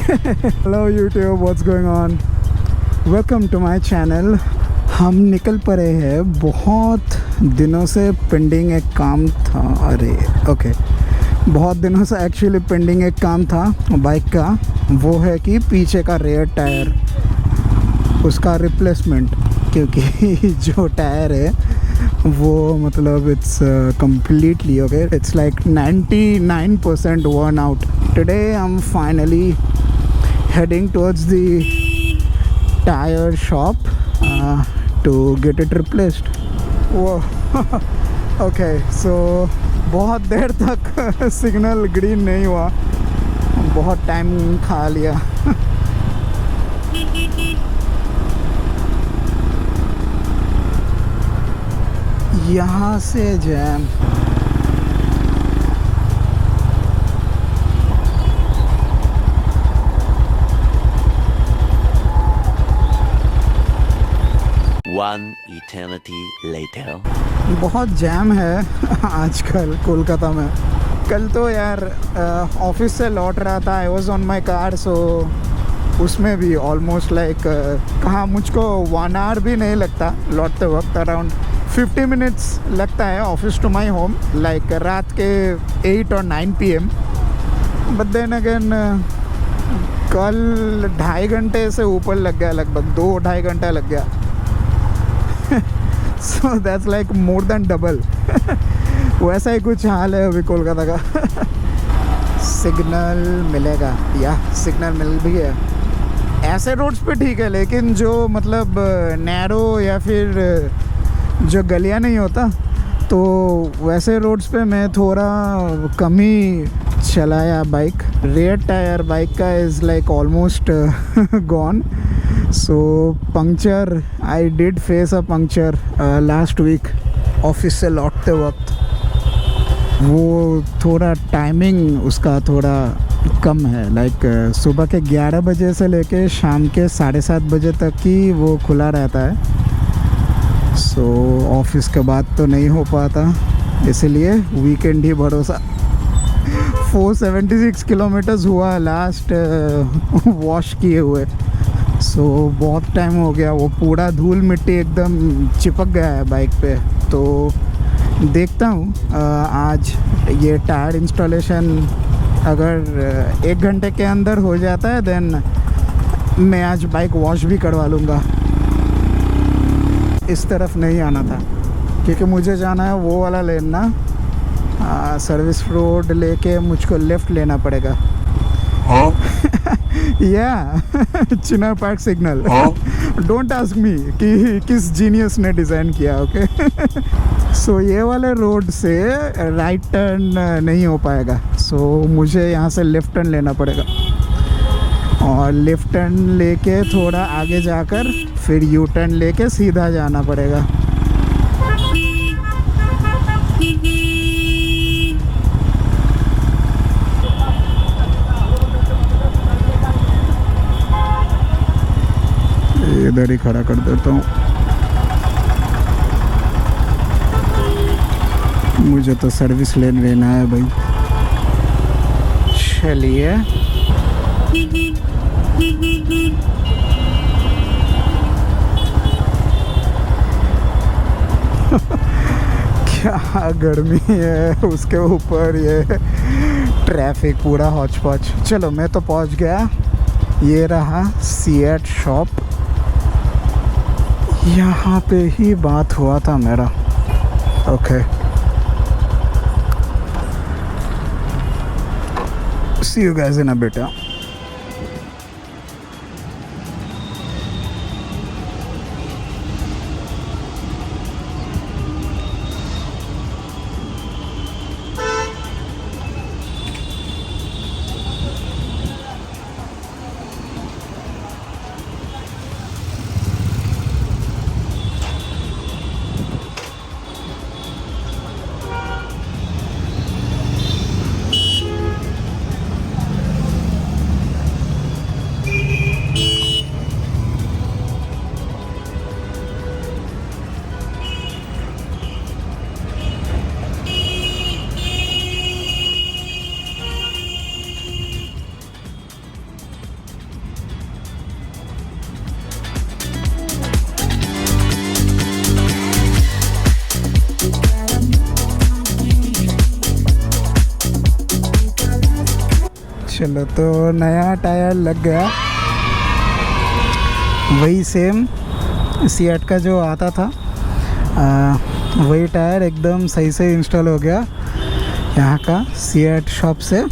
Hello YouTube, what's going on, welcome to my channel. हम निकल पड़े हैं। बहुत दिनों से पेंडिंग एक काम था। बहुत दिनों से एक्चुअली पेंडिंग एक काम था बाइक का। वो है कि पीछे का रेयर टायर, उसका रिप्लेसमेंट। क्योंकि जो टायर है वो मतलब it's completely okay, it's like 99% worn out. Today I'm finally heading towards the tire shop to get it replaced. Whoa. Okay, so बहुत देर तक सिग्नल ग्रीन नहीं हुआ, बहुत टाइम खा लिया। यहाँ से जैम। One eternity later. बहुत जैम है आजकल कोलकाता में। कल तो यार ऑफिस से लौट रहा था, I was on my car, so उसमें भी ऑलमोस्ट लाइक कहाँ मुझको 1 आवर भी नहीं लगता लौटते वक्त। अराउंड 50 मिनट्स लगता है office to my home, like रात के 8 और 9 PM। बट देन अगेन कल 2.5 घंटे से ऊपर लग गया, लगभग 2-2.5 घंटा लग गया। So that's like more than double. वैसा ही कुछ हाल है अभी कोलकाता का। सिग्नल मिलेगा या सिग्नल मिल भी गया। ऐसे रोड्स पे ठीक है, लेकिन जो मतलब नैरो या फिर जो गलियां नहीं होता, तो वैसे रोड्स पे मैं थोड़ा कम ही चलाया बाइक। रेयर टायर बाइक का is like almost gone. So puncture, I did face a puncture last week office से लौटते वक्त। वो थोड़ा टाइमिंग उसका थोड़ा कम है, लाइक सुबह के 11 बजे से लेके शाम के 7:30 बजे तक ही वो खुला रहता है। सो ऑफिस के बाद तो नहीं हो पाता, इसलिए वीकेंड ही भरोसा। 476 किलोमीटर्स हुआ लास्ट वॉश किए हुए। सो बहुत टाइम हो गया, वो पूरा धूल मिट्टी एकदम चिपक गया है बाइक पे। तो देखता हूँ आज ये टायर इंस्टॉलेशन अगर 1 घंटे के अंदर हो जाता है, देन मैं आज बाइक वॉश भी करवा लूँगा। इस तरफ नहीं आना था क्योंकि मुझे जाना है वो वाला लेन ना, सर्विस रोड लेके मुझको लेफ़्ट लेना पड़ेगा। या Chinar park signal. Don't ask me कि किस जीनियस ने डिज़ाइन किया। ओके। सो ये वाले रोड से राइट टर्न नहीं हो पाएगा, सो मुझे यहाँ से लेफ़्ट टर्न लेना पड़ेगा। और लेफ़्ट टर्न लेके थोड़ा आगे जाकर फिर यू टर्न लेके सीधा जाना पड़ेगा। इधर ही खड़ा कर देता हूँ, मुझे तो सर्विस लेना है भाई। चलिए। क्या गर्मी है, उसके ऊपर ये ट्रैफिक पूरा हौच पौच। चलो मैं तो पहुंच गया। ये रहा सीएट शॉप, यहाँ पे ही बात हुआ था मेरा। Okay, see you guys in a bit. चलो तो नया टायर लग गया, वही सेम सीएट का जो आता था, वही टायर एकदम सही से इंस्टॉल हो गया यहाँ का सीएट शॉप से।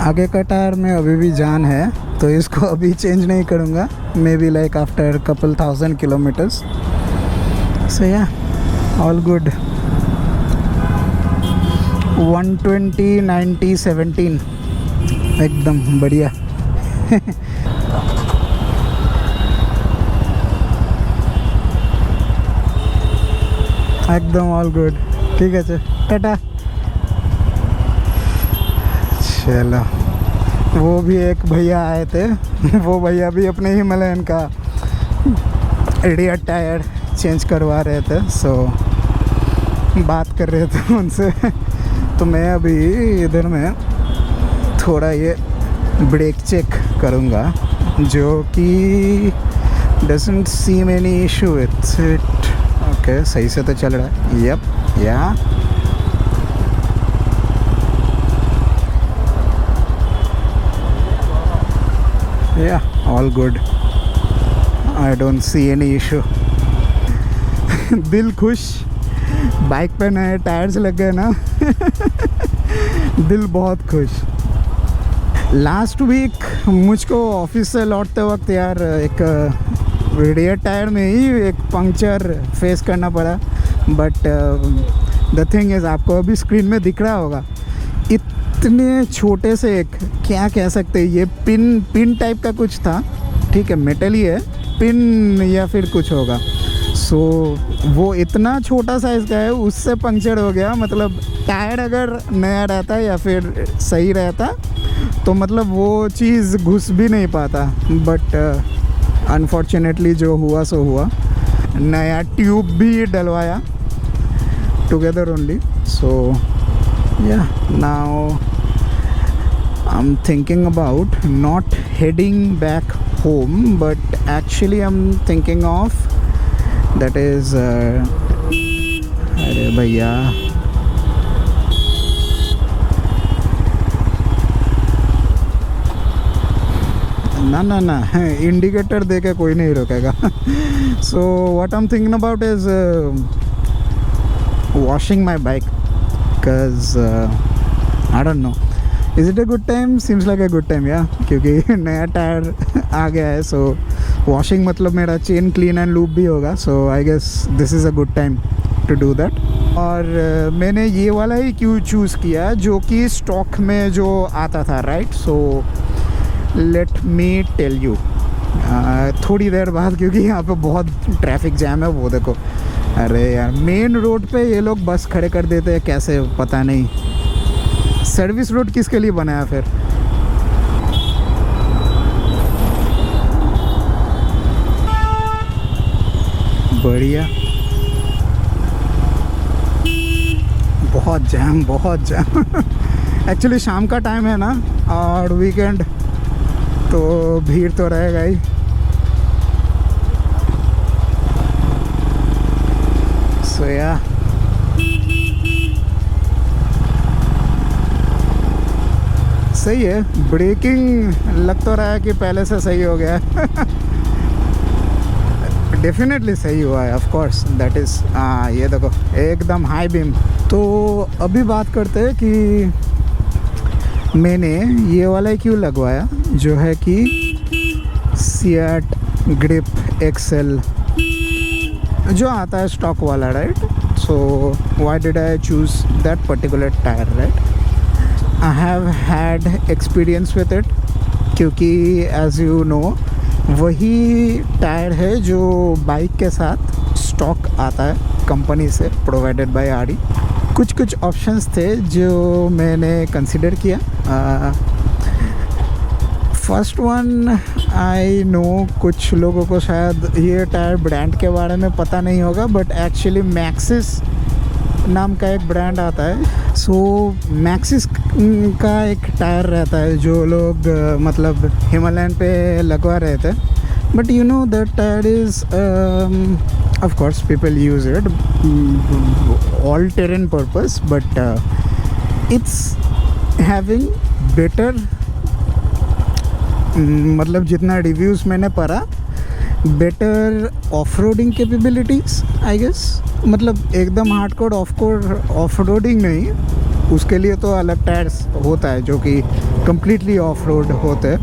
आगे का टायर में अभी भी जान है, तो इसको अभी चेंज नहीं करूँगा, maybe like after couple 1000 kilometres. So yeah all good. 120 90 17 एकदम बढ़िया। एकदम ऑल गुड। ठीक है टाटा। चलो वो भी एक भैया आए थे, वो भैया भी अपने हिमालयन का रियर टायर चेंज करवा रहे थे, सो बात कर रहे थे उनसे। तो मैं अभी इधर में थोड़ा ये ब्रेक चेक करूँगा, जो कि doesn't seam any issue with it. Okay सही से तो चल रहा है। यप या Yeah, all good. I don't see any issue. दिल खुश, बाइक पे नए टायर्स लग गए ना। दिल बहुत खुश। लास्ट वीक मुझको ऑफिस से लौटते वक्त यार एक रियर टायर में ही एक पंक्चर फेस करना पड़ा, बट द थिंग इज़ आपको अभी स्क्रीन में दिख रहा होगा, इतने छोटे से एक क्या कह सकते हैं, ये पिन टाइप का कुछ था, ठीक है मेटल ही है, पिन या फिर कुछ होगा। सो वो इतना छोटा साइज़ का है, उससे पंक्चर हो गया। मतलब टायर अगर नया रहता या फिर सही रहता तो मतलब वो चीज़ घुस भी नहीं पाता, बट अनफॉर्चुनेटली जो हुआ सो हुआ। नया ट्यूब भी डलवाया together only. So yeah, now I'm thinking about not heading back home, but actually I'm thinking of that is अरे भैया ना इंडिकेटर दे के कोई नहीं रोकेगा। So what I'm thinking about is washing my bike, because I don't know, is it a good time? Seems like a good time, yeah, क्योंकि नया tyre आ गया है। सो वॉशिंग मतलब मेरा चेन क्लीन एंड लूप भी होगा, so I guess this is a good time to do that. और मैंने ये वाला ही क्यों चूज़ किया, जो कि स्टॉक में जो आता था, right. So let me tell you थोड़ी देर बाद, क्योंकि यहाँ पे बहुत ट्रैफिक जैम है। वो देखो, अरे यार मेन रोड पे ये लोग बस खड़े कर देते हैं कैसे, पता नहीं। सर्विस रोड किसके लिए बनाया फिर। बढ़िया, बहुत जैम एक्चुअली शाम का टाइम है ना, और वीकेंड तो भीड़ तो रहेगा ही। सो या सही है, ब्रेकिंग लग तो रहा है कि पहले से सही हो गया है। डेफिनेटली सही हुआ है, ऑफ कोर्स, दैट इज़ ये देखो एकदम हाई बीम। तो अभी बात करते हैं कि मैंने ये वाला क्यों लगवाया, जो है कि सीएट ग्रिप एक्सेल जो आता है स्टॉक वाला, right. So why did I choose that particular tyre, right. I have had experience with it, क्योंकि एज यू नो वही टायर है जो बाइक के साथ स्टॉक आता है कंपनी से, प्रोवाइडेड बाय आरडी। कुछ ऑप्शंस थे जो मैंने कंसिडर किया। फर्स्ट वन, आई नो कुछ लोगों को शायद ये टायर ब्रांड के बारे में पता नहीं होगा, बट एक्चुअली मैक्सिस नाम का एक ब्रांड आता है। सो मैक्सिस का एक टायर रहता है जो लोग मतलब हिमालयन पे लगवा रहे थे, but you know that tyre is of course people use it all terrain purpose, but it's having better मतलब जितना रिव्यूज़ मैंने पढ़ा, better off roading capabilities I guess. मतलब एकदम हार्डकोर ऑफ रोडिंग नहीं, उसके लिए तो अलग टायर्स होता है जो कि कम्प्लीटली ऑफ रोड होते हैं,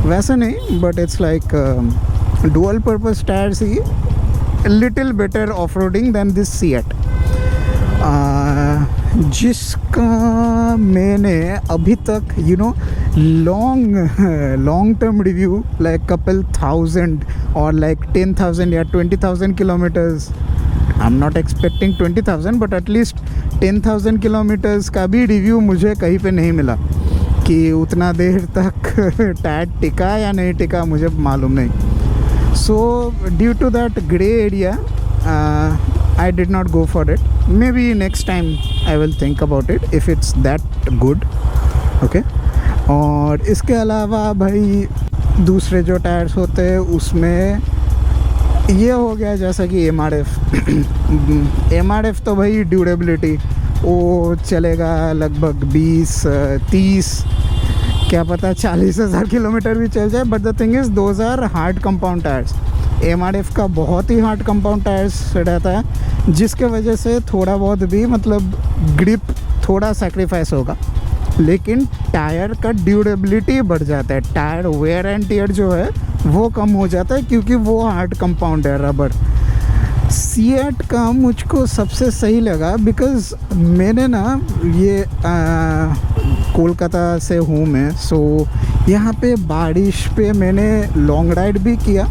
वैसा नहीं, but it's like dual purpose tyres ही, little better off roading than this CEAT, जिसका मैंने अभी तक you know long term review like couple thousand और लाइक 10,000 या 20,000 kilometres, I am not expecting 20,000 but at least 10,000 kilometres का भी रिव्यू मुझे कहीं पे नहीं मिला कि उतना देर तक टायर टिका या नहीं टिका, मुझे मालूम नहीं। So due to that gray area, I did not go for it. Maybe next time I will think about it if it's that good. Okay. और इसके अलावा भाई दूसरे जो टायर्स होते हैं उसमें ये हो गया जैसा कि MRF तो भाई ड्यूरेबिलिटी वो चलेगा लगभग 20-30 क्या पता 40,000 किलोमीटर भी चल जाए, but the thing is those are hard compound tyres. MRF का बहुत ही हार्ड कंपाउंड टायर्स रहता है, जिसके वजह से थोड़ा बहुत भी मतलब ग्रिप थोड़ा सेक्रीफाइस होगा, लेकिन टायर का ड्यूरेबिलिटी बढ़ जाता है, टायर वेयर एंड टियर जो है वो कम हो जाता है क्योंकि वो हार्ड कंपाउंड है रबर। सीएट का मुझको सबसे सही लगा बिकॉज़ मैंने ना ये कोलकाता से हूँ मैं, सो यहाँ पे बारिश पे मैंने लॉन्ग राइड भी किया,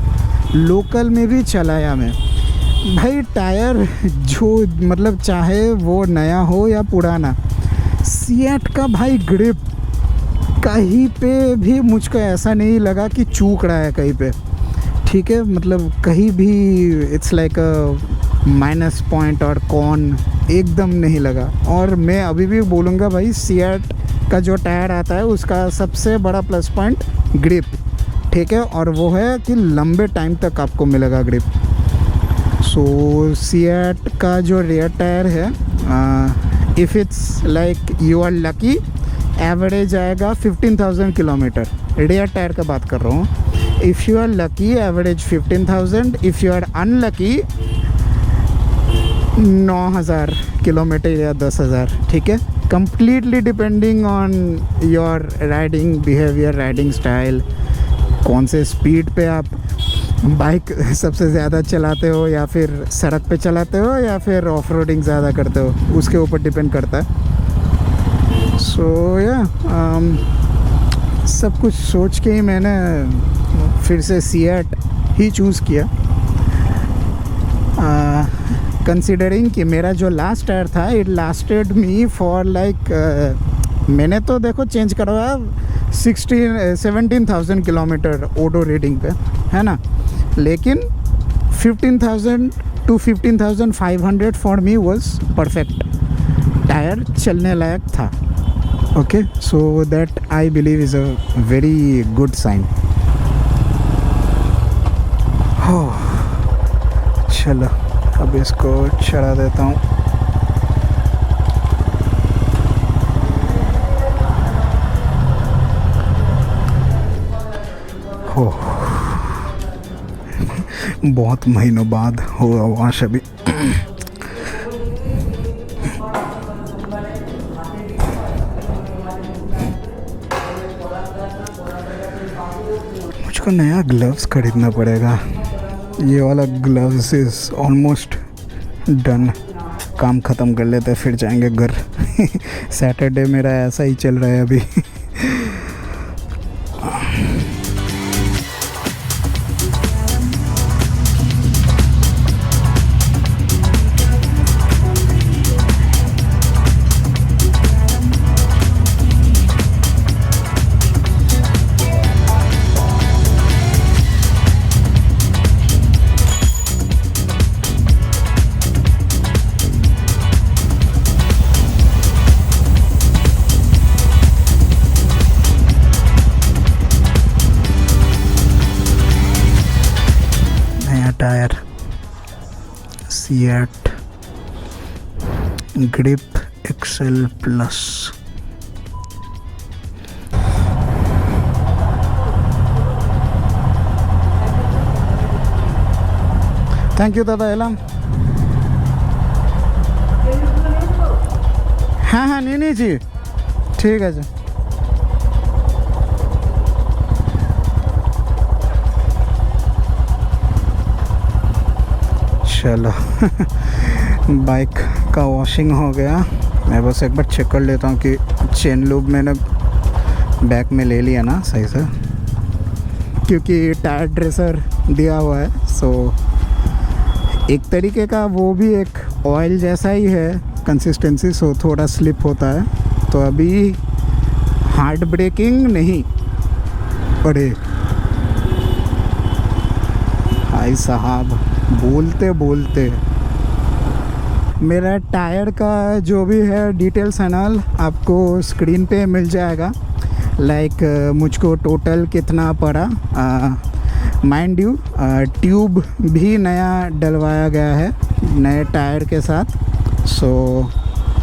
लोकल में भी चलाया मैं। भाई टायर जो मतलब चाहे वो नया हो या पुराना, सीएट का भाई ग्रिप कहीं पे भी मुझको ऐसा नहीं लगा कि चूक रहा है कहीं पे, ठीक है, मतलब कहीं भी it's like a minus point और कॉन एकदम नहीं लगा। और मैं अभी भी बोलूँगा भाई सीएट का जो टायर आता है उसका सबसे बड़ा प्लस पॉइंट ग्रिप, ठीक है, और वो है कि लंबे टाइम तक आपको मिलेगा ग्रिप। सो सीएट का जो रियर टायर है, if it's like you are lucky, average आएगा 15,000 किलोमीटर, रियर टायर का बात कर रहा हूँ। If you are lucky average 15,000, if you are unlucky 9,000 kilometre या 10,000, ठीक है, completely depending on your riding behavior, riding style, कौन से स्पीड पे आप बाइक सबसे ज़्यादा चलाते हो या फिर सड़क पे चलाते हो या फिर ऑफ रोडिंग ज़्यादा करते हो, उसके ऊपर डिपेंड करता है। सो या सब कुछ सोच के ही मैंने फिर से सीएट ही चूज़ किया, कंसिडरिंग कि मेरा जो लास्ट टायर था it lasted me for like मैंने तो देखो चेंज करवाया 17,000 किलोमीटर ऑटो रीडिंग पे, है ना, लेकिन 15,000 to 15,500 for me was perfect, tyre चलने लायक था। Okay, so that I believe is a very good sign. हो चलो अब इसको चढ़ा देता हूँ। हो बहुत महीनों बाद हुआ वॉश अभी। मुझको नया ग्लव्स खरीदना पड़ेगा, ये वाला ग्लव्स इज़ ऑलमोस्ट डन, काम ख़त्म कर लेते फिर जाएंगे घर। सैटरडे मेरा ऐसा ही चल रहा है अभी। नया tyre CEAT grip excel plus. Thank you दादा एलम। हाँ हाँ नहीं जी ठीक है जी। चलो बाइक का वॉशिंग हो गया। मैं बस एक बार चेक कर लेता हूँ कि चेन लूब मैंने बैक में ले लिया ना सही से, क्योंकि टायर ड्रेसर दिया हुआ है। सो एक तरीके का वो भी एक ऑयल जैसा ही है कंसिस्टेंसी, सो थोड़ा स्लिप होता है। तो अभी हार्ड ब्रेकिंग नहीं। अरे भाई साहब बोलते बोलते मेरा टायर का जो भी है डिटेल्स एंड ऑल आपको स्क्रीन पे मिल जाएगा। लाइक मुझको टोटल कितना पड़ा, माइंड यू ट्यूब भी नया डलवाया गया है नए टायर के साथ। सो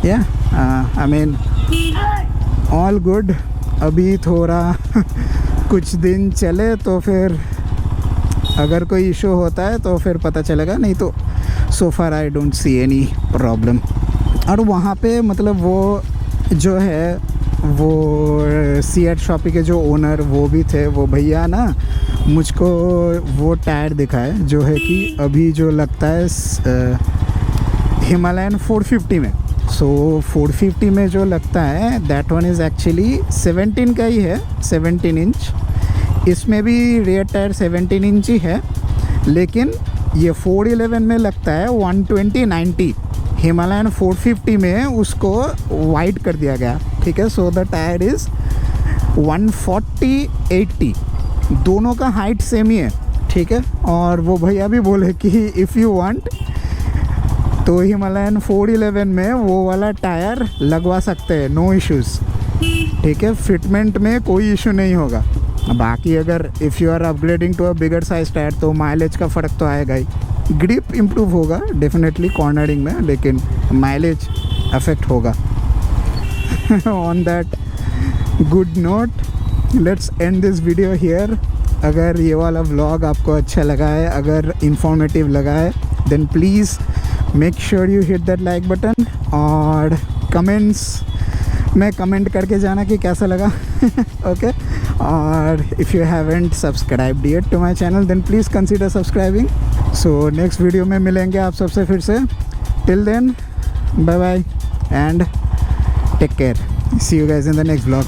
या आई मीन ऑल गुड। अभी थोड़ा कुछ दिन चले तो फिर अगर कोई इशू होता है तो फिर पता चलेगा, नहीं तो so far I don't see any problem. और वहाँ पे मतलब वो जो है वो सीएट शॉपी के जो ओनर वो भी थे, वो भैया ना मुझको वो टायर दिखाए जो है कि अभी जो लगता है हिमालयन 450 में। सो 450 में जो लगता है दैट वन इज़ एक्चुअली 17 का ही है, 17 इंच। इसमें भी रेयर टायर 17 इंच ही है, लेकिन ये 411 में लगता है 120/90। हिमालयन 450 में उसको वाइड कर दिया गया, ठीक है। सो द टायर इज़ 140/80, दोनों का हाइट सेम ही है, ठीक है। और वो भैया भी बोले कि इफ़ यू वांट तो हिमालयन 411 में वो वाला टायर लगवा सकते हैं, नो इश्यूज़, ठीक है। फिटमेंट में कोई इशू नहीं होगा। बाकी अगर if you are upgrading to a bigger size tyre तो माइलेज का फ़र्क तो आएगा ही। ग्रिप इम्प्रूव होगा डेफिनेटली कॉर्नरिंग में, लेकिन माइलेज अफेक्ट होगा। On that good note let's end this video here. अगर ये वाला व्लॉग आपको अच्छा लगा है, अगर इंफॉर्मेटिव लगा है, then please make sure you hit that like button और कमेंट्स में कमेंट करके जाना कि कैसा लगा। ओके और if you haven't subscribed yet to my channel then please consider subscribing. So next video में मिलेंगे आप सबसे फिर से। Till then bye bye and take care. See you guys in the next vlog.